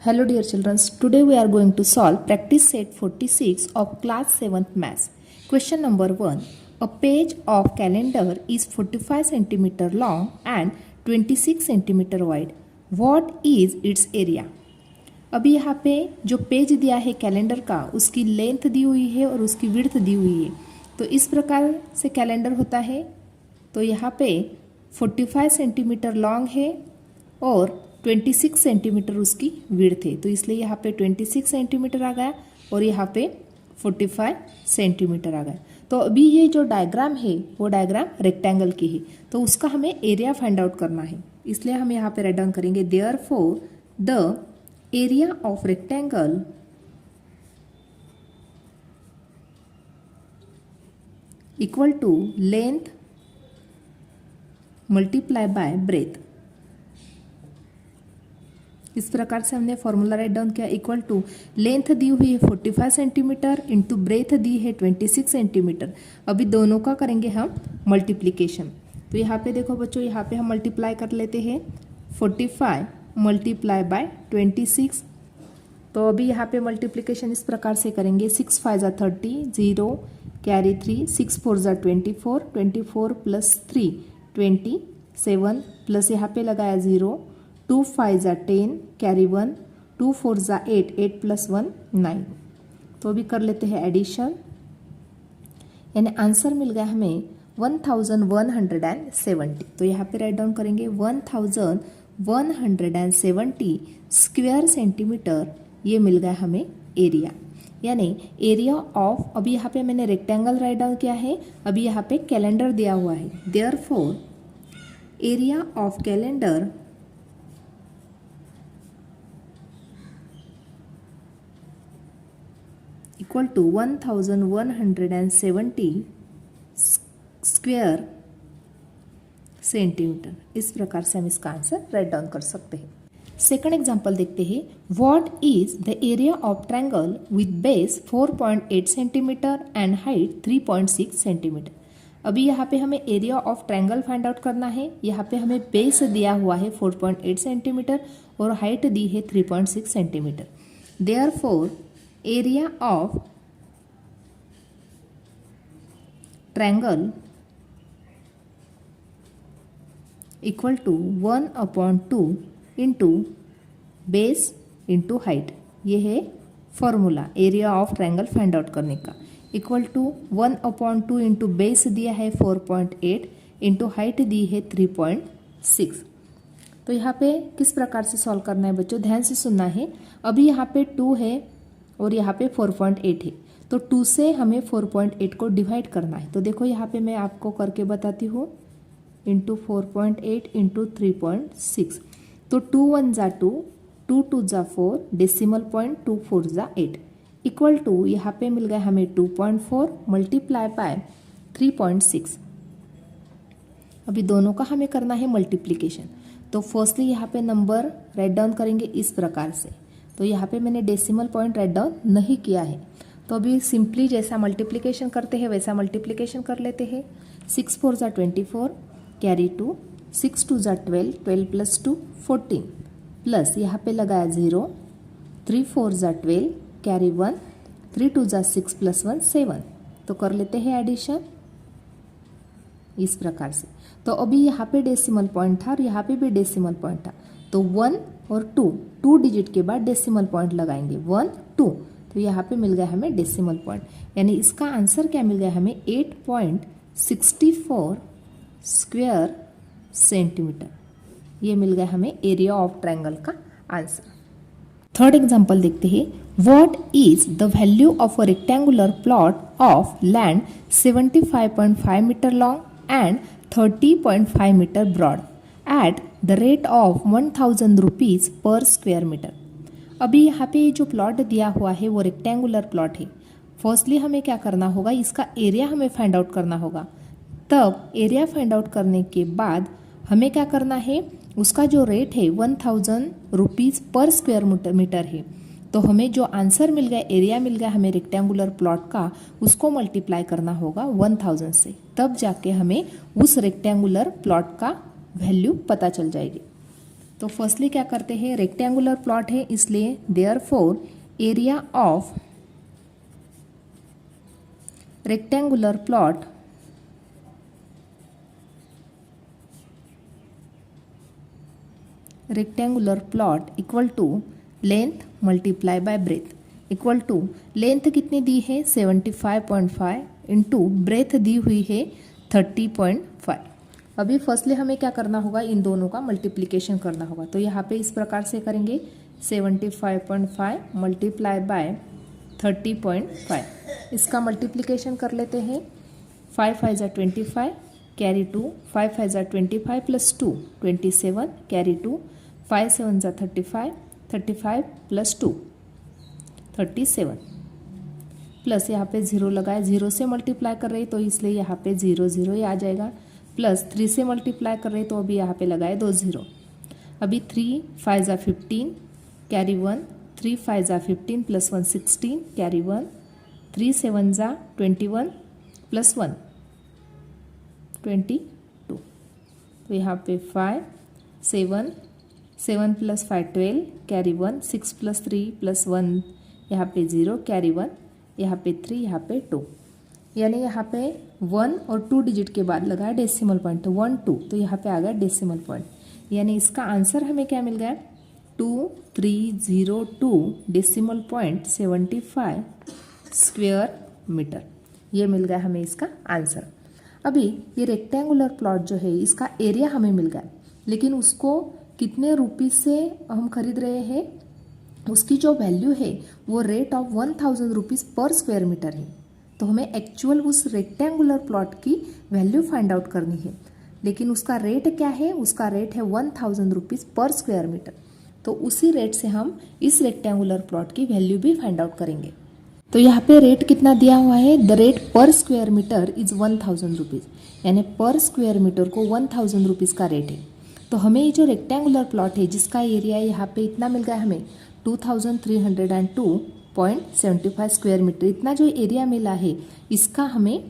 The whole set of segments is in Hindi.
Hello dear children, today we are going to solve practice set 46 of class 7th maths. Question number 1. A page of calendar is 45 centimeter long and 26 centimeter wide. What is its area? अभी यहाँ पे जो पेज दिया है कैलेंडर का उसकी लेंथ दी हुई है और उसकी विड्थ दी हुई है। तो इस प्रकार से कैलेंडर होता है। तो यहाँ पे 45 सेंटीमीटर लॉन्ग है और 26 सेंटीमीटर उसकी विड्थ है। तो इसलिए यहाँ पे 26 सेंटीमीटर आ गया और यहाँ पे 45 सेंटीमीटर आ गया। तो अभी ये जो डायग्राम है वो डायग्राम रेक्टेंगल की है, तो उसका हमें एरिया फाइंड आउट करना है। इसलिए हम यहाँ पे राइट डाउन करेंगे therefore the area of rectangle equal to length multiply by breadth. इस प्रकार से हमने फॉर्मूला राइट डाउन किया। इक्वल टू लेंथ दी हुई है 45 सेंटीमीटर इंटू ब्रेथ दी है 26 सेंटीमीटर। अभी दोनों का करेंगे हम मल्टीप्लिकेशन। तो यहाँ पे देखो बच्चों, यहाँ पे हम मल्टीप्लाई कर लेते हैं 45 मल्टीप्लाई बाय 26। तो अभी यहाँ पे मल्टीप्लिकेशन इस प्रकार से करेंगे 6 5 जा 30, 0 कैरी 3, 6 4 जा 24, 24 प्लस 3 27 प्लस यहाँ पे लगाया 0, 2 5 जा 10 कैरी 1, 2 4 जा 8, 8 प्लस 1 9। तो अभी कर लेते हैं एडिशन, यानी आंसर मिल गया हमें 1170। तो यहाँ पे राइट डाउन करेंगे 1170 स्क्वायर सेंटीमीटर, ये मिल गया हमें एरिया। यानी एरिया ऑफ, अभी यहाँ पे मैंने रेक्टेंगल राइट डाउन किया है, अभी यहाँ पे कैलेंडर दिया हुआ है। Therefore area of calendar equal to 1170 square centimetre. इस प्रकार से हम इसका आंसर राइट डाउन कर सकते हैं। सेकंड एग्जांपल देखते हैं। What is the area of triangle with base 4.8 centimetre and height 3.6 centimetre. अभी यहाँ पे हमें area of triangle find out करना है। यहाँ पे हमें बेस दिया हुआ है 4.8 सेंटीमीटर और हाइट दी है 3.6 centimetre. Therefore area of triangle equal to 1/2 into base into height. ये है formula area of triangle find out करने का। इक्वल टू 1/2 इंटू बेस दिया है 4.8 इंटू हाइट दी है 3.6। तो यहाँ पे किस प्रकार से सॉल्व करना है बच्चों, ध्यान से सुनना है। अभी यहाँ पे 2 है और यहाँ पे 4.8 है, तो 2 से हमें 4.8 को डिवाइड करना है। तो देखो यहाँ पे मैं आपको करके बताती हूँ, इंटू 4.8 इंटू 3.6। तो 2 1 जा 2, 2 2 जा 4, डेसिमल पॉइंट 2 4 जा 8 इक्वल टू यहाँ पे मिल गया हमें 2.4 मल्टीप्लाई बाय 3.6। अभी दोनों का हमें करना है मल्टीप्लिकेशन। तो फर्स्टली यहाँ पे नंबर राइट डाउन करेंगे इस प्रकार से। तो यहाँ पे मैंने डेसिमल पॉइंट राइट डाउन नहीं किया है, तो अभी सिंपली जैसा मल्टीप्लिकेशन करते हैं वैसा मल्टीप्लिकेशन कर लेते हैं। 6 4 जा 24 कैरी 2, 6 2 जा 12, 12 प्लस 2 14 प्लस यहाँ पे लगाया 0, 3 4 जा 12 कैरी 1, 3 2 जा 6 प्लस 1 7। तो कर लेते हैं एडिशन इस प्रकार से। तो अभी यहाँ पे डेसिमल पॉइंट था और यहाँ पे भी डेसिमल पॉइंट था, तो 1 और 2 डिजिट के बाद डेसिमल पॉइंट लगाएंगे 1 2। तो यहाँ पे मिल गया हमें डेसिमल पॉइंट, यानी इसका आंसर क्या मिल गया हमें 8.64 स्क्वायर सेंटीमीटर। ये मिल गया हमें एरिया ऑफ ट्रायंगल का आंसर। थर्ड एग्जांपल देखते हैं। What is the value of a rectangular plot of land 75.5 metre long and 30.5 metre broad at the rate of 1000 rupees per square metre. अभी यहाँ पे जो प्लॉट दिया हुआ है वो रेक्टेंगुलर प्लॉट है। फर्स्टली हमें क्या करना होगा, इसका एरिया हमें फाइंड आउट करना होगा। तब एरिया फाइंड आउट करने के बाद हमें क्या करना है, उसका जो रेट है 1000 रुपीज पर स्क्वायर मीटर है। तो हमें जो आंसर मिल गया, एरिया मिल गया हमें रेक्टेंगुलर प्लॉट का, उसको मल्टीप्लाई करना होगा 1000 से, तब जाके हमें उस रेक्टेंगुलर प्लॉट का वैल्यू पता चल जाएगी। तो फर्स्टली क्या करते हैं, रेक्टेंगुलर प्लॉट है इसलिए therefore area of rectangular plot equal to length multiply by breadth equal to length कितनी दी है 75.5 इंटू ब्रेथ दी हुई है 30.5। अभी फर्स्टली हमें क्या करना होगा, इन दोनों का मल्टीप्लिकेशन करना होगा। तो यहाँ पे इस प्रकार से करेंगे 75.5 मल्टीप्लाई बाय 30.5। इसका मल्टीप्लिकेशन कर लेते हैं। 5 5 ज़ा 25 कैरी 2, 5 5 ज़ा 25 प्लस 2 27 कैरी 2, 5 7 ज़ा 35, 35 प्लस 2 37 प्लस यहाँ पे 0 लगाए, 0 से मल्टीप्लाई कर रहे तो इसलिए यहाँ पे 0 0 ही आ जाएगा। प्लस 3 से मल्टीप्लाई कर रहे तो अभी यहाँ पे लगाए 2 0। अभी 3 5 ज़ा 15 कैरी 1, 3 5 ज़ा 15 प्लस 1 16 कैरी 1, 3 7 ज़ा 21 प्लस 1 22। तो यहाँ पे 5 7 7 प्लस 5 12 कैरी 1, 6 प्लस 3 प्लस 1 यहाँ पे 0 कैरी 1, यहाँ पे 3 यहाँ पे 2। यानी यहाँ पे 1 और 2 डिजिट के बाद लगाया डेसिमल पॉइंट, तो 1 2, तो यहाँ पे आ गया डेसिमल पॉइंट। यानी इसका आंसर हमें क्या मिल गया 2302 डेसिमल पॉइंट 75 स्क्वेयर मीटर। ये मिल गया हमें इसका आंसर। अभी ये रेक्टेंगुलर प्लॉट जो है इसका एरिया हमें मिल गया, लेकिन उसको कितने रुपीज से हम खरीद रहे हैं, उसकी जो वैल्यू है वो रेट ऑफ 1000 रुपीज़ पर स्क्वायर मीटर है। तो हमें एक्चुअल उस रेक्टेंगुलर प्लॉट की वैल्यू फाइंड आउट करनी है, लेकिन उसका रेट क्या है, उसका रेट है 1000 रुपीज़ पर स्क्वायर मीटर। तो उसी रेट से हम इस रेक्टेंगुलर प्लॉट की वैल्यू भी फाइंड आउट करेंगे। तो यहाँ पे रेट कितना दिया हुआ है, द रेट पर स्क्वायर मीटर इज 1000 रुपीज़, यानी पर स्क्वायर मीटर को 1000 रुपीज़ का रेट है। तो हमें ये जो रेक्टेंगुलर प्लॉट है जिसका एरिया यहाँ पे इतना मिल गया हमें 2302.75 स्क्वायर मीटर, इतना जो एरिया मिला है इसका हमें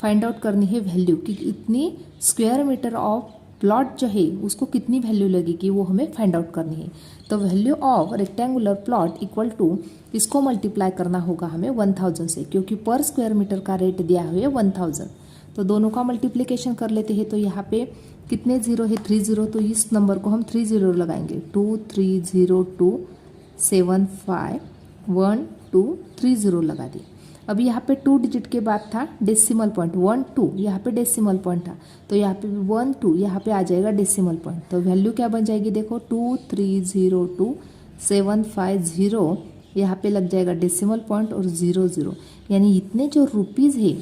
फाइंड आउट करनी है वैल्यू कि इतनी स्क्वायर मीटर ऑफ प्लॉट जो है उसको कितनी वैल्यू लगेगी, वो हमें फाइंड आउट करनी है। तो value of rectangular plot equal to इसको मल्टीप्लाई करना होगा हमें 1000 से, क्योंकि पर स्क्वायर मीटर का रेट दिया हुआ है 1000। तो दोनों का मल्टीप्लिकेशन कर लेते हैं। तो यहाँ पे कितने जीरो है 30, तो इस नंबर को हम 30 लगाएंगे। 2302751230 लगा दिए। अभी यहाँ पे 2 डिजिट के बाद था डेसिमल पॉइंट 1 2, यहाँ पे डेसिमल पॉइंट था तो यहाँ पे 1 2 यहाँ पे आ जाएगा डेसिमल पॉइंट। तो वैल्यू क्या बन जाएगी देखो 2302.750, यहाँ पे लग जाएगा डेसिमल पॉइंट और 00, यानी इतने जो रुपीज़ है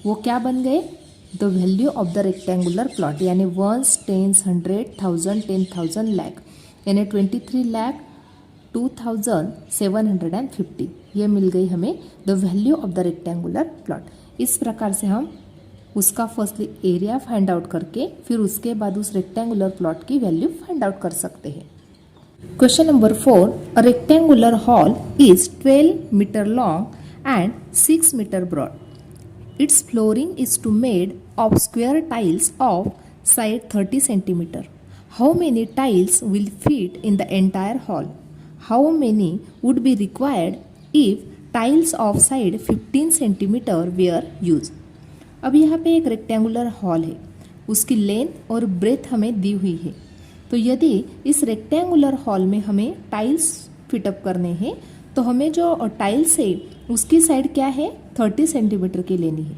वो क्या बन गए, the value of the rectangular plot, यानी 1 10 100 1000 10,000 लाख, यानी 23,02,750 ये मिल गई हमें the value of the rectangular plot. इस प्रकार से हम उसका फर्स्टली एरिया फाइंड आउट करके फिर उसके बाद उस रेक्टेंगुलर प्लॉट की वैल्यू फाइंड आउट कर सकते हैं। Question number 4, a rectangular hall is 12 metre long and 6 metre broad. Its flooring is to made of square tiles of side 30 cm. How many tiles will fit in the entire hall? How many would be required if tiles of side 15 cm were used? अब यहाँ पे एक रेक्टेंगुलर हॉल है, उसकी लेंथ और ब्रेथ हमें दी हुई है। तो यदि इस रेक्टेंगुलर हॉल में हमें टाइल्स फिटअप करने हैं तो हमें जो टाइल्स है उसकी साइड क्या है 30 सेंटीमीटर की लेनी है।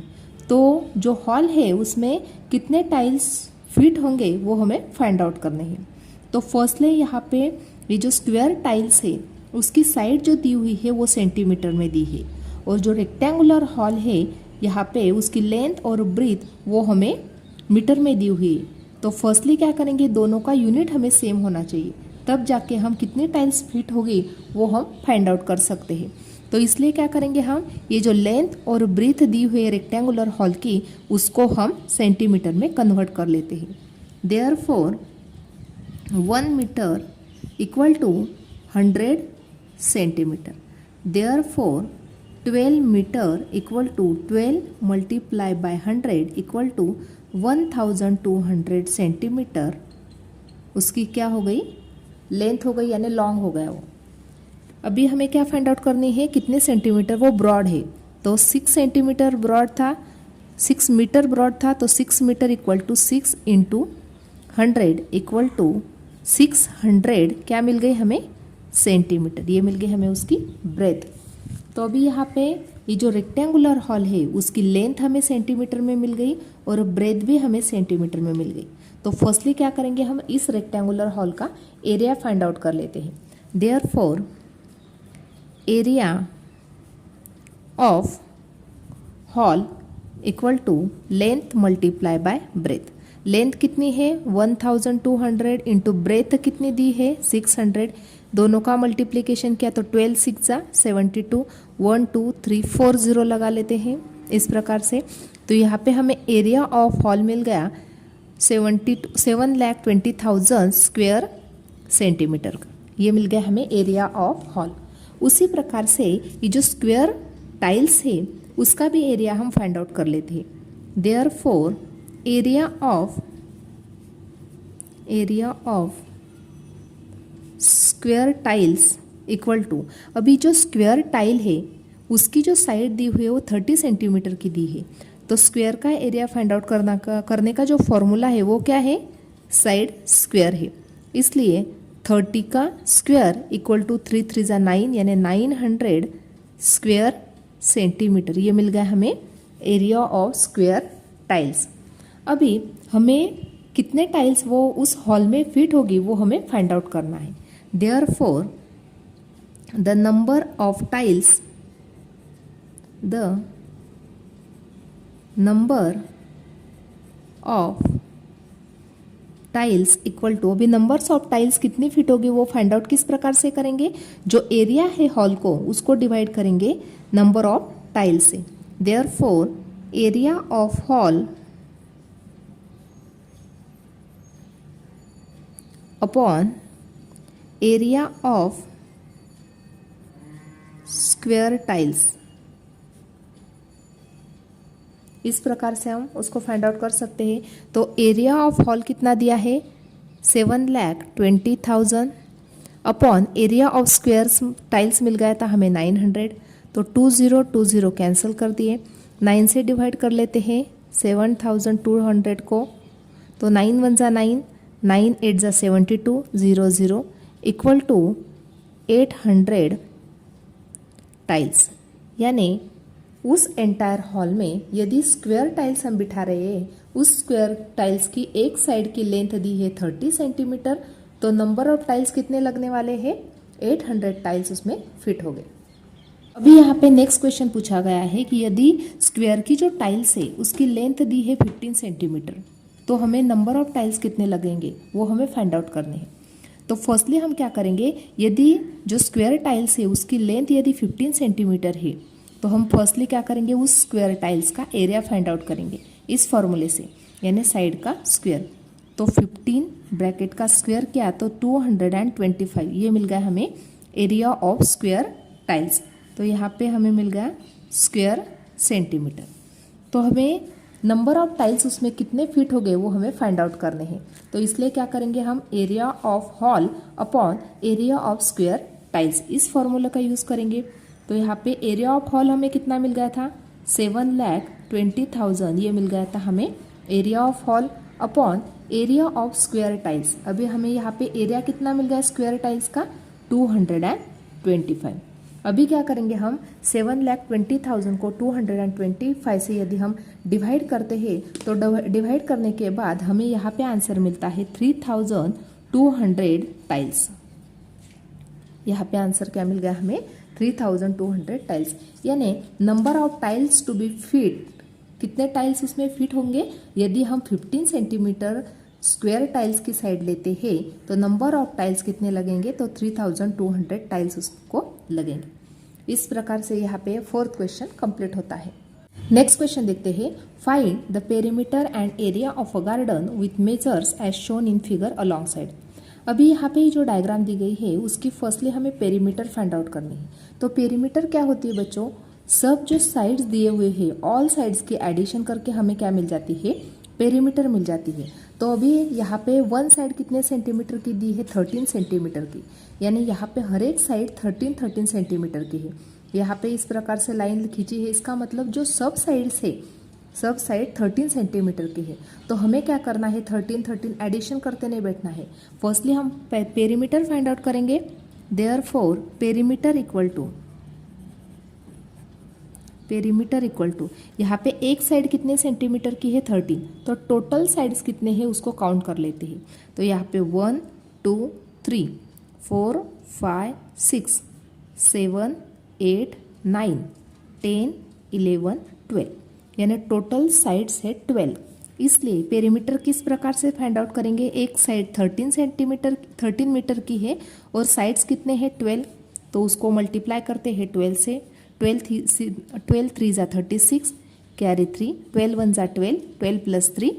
तो जो हॉल है उसमें कितने टाइल्स फिट होंगे वो हमें फाइंड आउट करने हैं। तो फर्स्टली यहाँ पे ये जो स्क्वायर टाइल्स है उसकी साइड जो दी हुई है वो सेंटीमीटर में दी है, और जो रेक्टेंगुलर हॉल है यहाँ पे उसकी लेंथ और ब्रीथ वो हमें मीटर में दी हुई है। तो फर्स्टली क्या करेंगे, दोनों का यूनिट हमें सेम होना चाहिए, तब जाके हम कितनी टाइल्स फिट होगी वो हम फाइंड आउट कर सकते हैं। तो इसलिए क्या करेंगे, हम ये जो लेंथ और ब्रीथ दी हुई है रेक्टेंगुलर हॉल की उसको हम सेंटीमीटर में कन्वर्ट कर लेते हैं। Therefore 1 metre equal to 100 centimetre. Therefore 12 metre equal to 12 multiply by 100 equal to 1200 centimetre. उसकी क्या हो गई लेंथ हो गई यानी लॉन्ग हो गया वो। अभी हमें क्या फाइंड आउट करनी है, कितने सेंटीमीटर वो ब्रॉड है। तो 6 सेंटीमीटर ब्रॉड था, 6 मीटर ब्रॉड था, तो 6 metre equal to 6 into 100 equal to 600 क्या मिल गई हमें, सेंटीमीटर। ये मिल गई हमें उसकी ब्रेथ। तो अभी यहाँ पे ये जो रेक्टेंगुलर हॉल है उसकी लेंथ हमें सेंटीमीटर में मिल गई और ब्रेथ भी हमें सेंटीमीटर में मिल गई। तो फर्स्टली क्या करेंगे, हम इस रेक्टेंगुलर हॉल का एरिया फाइंड आउट कर लेते हैं। Therefore area of hall equal to length multiply by breadth. Length कितनी है 1200 इंटू ब्रेथ कितनी दी है 600। दोनों का मल्टीप्लिकेशन किया तो 12 6 72, 1 2 3 4 0 लगा लेते हैं इस प्रकार से। तो यहाँ पे हमें एरिया ऑफ हॉल मिल गया 7,20,000 स्क्वायर सेंटीमीटर का। ये मिल गया हमें एरिया ऑफ हॉल। उसी प्रकार से ये जो स्क्वायर टाइल्स है उसका भी एरिया हम फाइंड आउट कर लेते हैं। Therefore area of square tiles equal to, अभी जो स्क्वायर टाइल है उसकी जो साइड दी हुई है वो 30 सेंटीमीटर की दी है। तो स्क्वायर का एरिया फाइंड आउट करने का जो फॉर्मूला है वो क्या है, साइड स्क्वायर है। इसलिए 30 का स्क्वायर इक्वल टू 3 3 जा 9 यानी 900 स्क्वायर सेंटीमीटर। ये मिल गया हमें एरिया ऑफ स्क्वायर टाइल्स। अभी हमें कितने टाइल्स वो उस हॉल में फिट होगी वो हमें फाइंड आउट करना है। Therefore the number of tiles equal to, अभी नंबर्स ऑफ टाइल्स कितनी फिट होगी वो फाइंड आउट किस प्रकार से करेंगे, जो एरिया है हॉल को उसको डिवाइड करेंगे नंबर ऑफ टाइल्स से। Therefore area of hall upon area of square tiles, इस प्रकार से हम उसको फाइंड आउट कर सकते हैं। तो एरिया ऑफ हॉल कितना दिया है 7,20,000 upon area of square tiles मिल गया था हमें 900। तो 20 कैंसिल कर दिए, 9 से डिवाइड कर लेते हैं 7,200 को। तो 9 1 जा 9, 9 8 जा 72, 0 0 इक्वल टू 800 टाइल्स। यानी उस एंटायर हॉल में यदि स्क्वायर टाइल्स हम बिठा रहे हैं, उस स्क्वायर टाइल्स की एक साइड की लेंथ दी है 30 सेंटीमीटर, तो नंबर ऑफ टाइल्स कितने लगने वाले हैं 800 टाइल्स उसमें फिट हो गए। अभी यहाँ पे नेक्स्ट क्वेश्चन पूछा गया है कि यदि स्क्वायर की जो टाइल्स है उसकी लेंथ दी है 15 सेंटीमीटर, तो हमें नंबर ऑफ टाइल्स कितने लगेंगे वो हमें फाइंड आउट करने हैं। तो फर्स्टली हम क्या करेंगे, यदि जो स्क्वायर टाइल्स है उसकी लेंथ यदि 15 सेंटीमीटर है तो हम फर्स्टली क्या करेंगे, उस स्क्वायर टाइल्स का एरिया फाइंड आउट करेंगे इस फॉर्मूले से, यानी साइड का स्क्वायर। तो 15 ब्रैकेट का स्क्वायर किया तो 225, ये मिल गया हमें एरिया ऑफ स्क्वायर टाइल्स। तो यहाँ पे हमें मिल गया स्क्वायर सेंटीमीटर। तो हमें नंबर ऑफ टाइल्स उसमें कितने फिट हो गए वो हमें फाइंड आउट करने हैं। तो इसलिए क्या करेंगे, हम area of hall upon area of square tiles इस फॉर्मूला का यूज़ करेंगे। तो यहाँ पे एरिया ऑफ हॉल हमें कितना मिल गया था 7,20,000, ये मिल गया था हमें area of hall upon area of square tiles. अभी हमें यहाँ पे एरिया कितना मिल गया स्क्वायर टाइल्स का 225। अभी क्या करेंगे, हम 7,20,000 को 225 से यदि हम डिवाइड करते हैं तो डिवाइड करने के बाद हमें यहाँ पे आंसर मिलता है 3,200 टाइल्स। यहाँ पे आंसर क्या मिल गया हमें 3,200 टाइल्स। यानी number of tiles to be fit, कितने टाइल्स उसमें फिट होंगे, यदि हम 15 सेंटीमीटर स्क्वायर टाइल्स की साइड लेते हैं तो नंबर ऑफ टाइल्स कितने लगेंगे, तो 3,200 टाइल्स उसको लगेंगे। इस प्रकार से यहाँ पे 4th क्वेश्चन कंप्लीट होता है। नेक्स्ट क्वेश्चन देखते हैं, find the perimeter and area of a garden with measures as shown in figure along side. अभी यहाँ पे जो डायग्राम दी गई है उसकी फर्स्टली हमें पेरीमीटर फाइंड आउट करनी है। तो पेरीमीटर क्या होती है बच्चों, सब जो साइड्स दिए हुए हैं ऑल साइड्स की एडिशन करके हमें क्या मिल जाती है, पेरीमीटर मिल जाती है। तो अभी यहाँ पे वन साइड कितने सेंटीमीटर की दी है, 13 सेंटीमीटर की, यानी यहाँ पे हर एक साइड 13 सेंटीमीटर की है। यहाँ पे इस प्रकार से लाइन खींची है, इसका मतलब जो सब साइड 13 सेंटीमीटर की है। तो हमें क्या करना है, 13 एडिशन करते नहीं बैठना है। फर्स्टली हम पेरीमीटर फाइंड आउट करेंगे। देयरफॉर पेरीमीटर इक्वल टू यहाँ पे एक साइड कितने सेंटीमीटर की है, 13, तो टोटल साइड्स कितने हैं उसको काउंट कर लेते हैं। तो यहाँ पे 1 2 3 4 5 6 7 8 9 10 11 12, यानी टोटल साइड्स है 12। इसलिए पेरीमीटर किस प्रकार से फाइंड आउट करेंगे, एक साइड 13 मीटर की है और साइड्स कितने हैं 12, तो उसको मल्टीप्लाई करते हैं 12 से। 12 3 जा 36, कैरी 3, 12 1 जा 12, 12 प्लस 3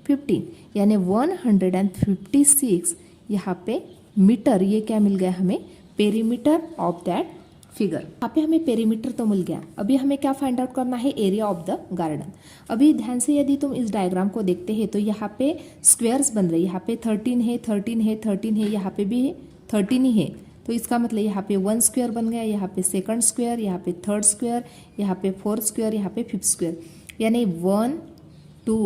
15, यानी 156 यहाँ पे मीटर, ये क्या मिल गया हमें, पेरीमीटर ऑफ दैट फिगर। यहाँ पे हमें पेरीमीटर तो मिल गया, अभी हमें क्या फाइंड आउट करना है, एरिया ऑफ द गार्डन। अभी ध्यान से यदि तुम इस डायग्राम को देखते हैं तो यहाँ पे स्क्वायर्स बन रहे हैं, यहाँ पे 13 है, 13 है, 13 है, यहाँ पे भी 13 ही है, तो इसका मतलब यहाँ पे 1 स्क्वायर बन गया, यहाँ पे सेकंड स्क्वायर, यहाँ पे थर्ड स्क्वायर, यहाँ पे फोर्थ स्क्वायर, यहाँ पे फिफ्थ स्क्वायर, यानी 1 2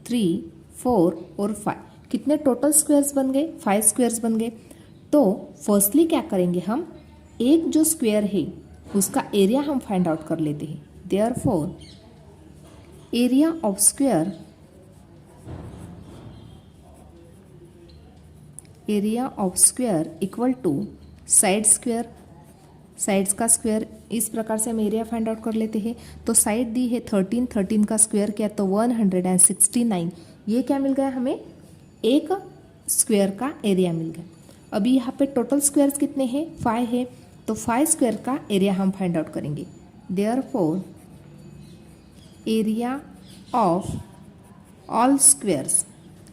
3 4 और 5, कितने टोटल स्क्वायर्स बन गए, 5 स्क्वायर्स बन गए। तो फर्स्टली क्या करेंगे हम, एक जो स्क्वायर है उसका एरिया हम फाइंड आउट कर लेते हैं। Therefore area of square equal to side square, sides का स्क्वायर, इस प्रकार से हम एरिया फाइंड आउट कर लेते हैं। तो साइड दी है 13 का स्क्वायर क्या, तो 169, ये क्या मिल गया हमें, एक स्क्वायर का एरिया मिल गया। अभी यहाँ पे टोटल स्क्वायर्स कितने हैं, 5 है, तो 5 स्क्वायर का एरिया हम फाइंड आउट करेंगे। Therefore area of all squares,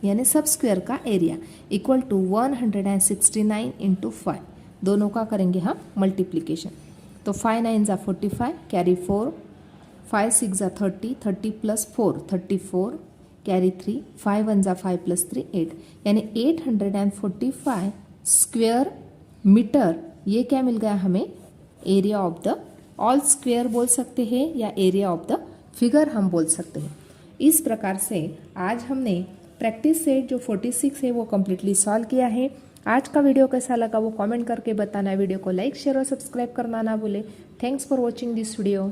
यानी सब स्क्वायर का एरिया इक्वल टू 169 इंटू 5, दोनों का करेंगे हम मल्टीप्लीकेशन। तो 5 9 जा 45, कैरी 4, 5 6 जा 30, 30 प्लस 4 34, कैरी 3, 5 1 जा 5 प्लस 3 8, यानी 845 स्क्वायर मीटर, ये क्या मिल गया हमें, area of the all square बोल सकते हैं या एरिया ऑफ द फिगर हम बोल सकते हैं। इस प्रकार से आज हमने प्रैक्टिस सेट जो 46 है वो कम्प्लीटली सॉल्व किया है। आज का वीडियो कैसा लगा वो कमेंट करके बताना, वीडियो को लाइक शेयर और सब्सक्राइब करना ना भूले। Thanks for watching this video.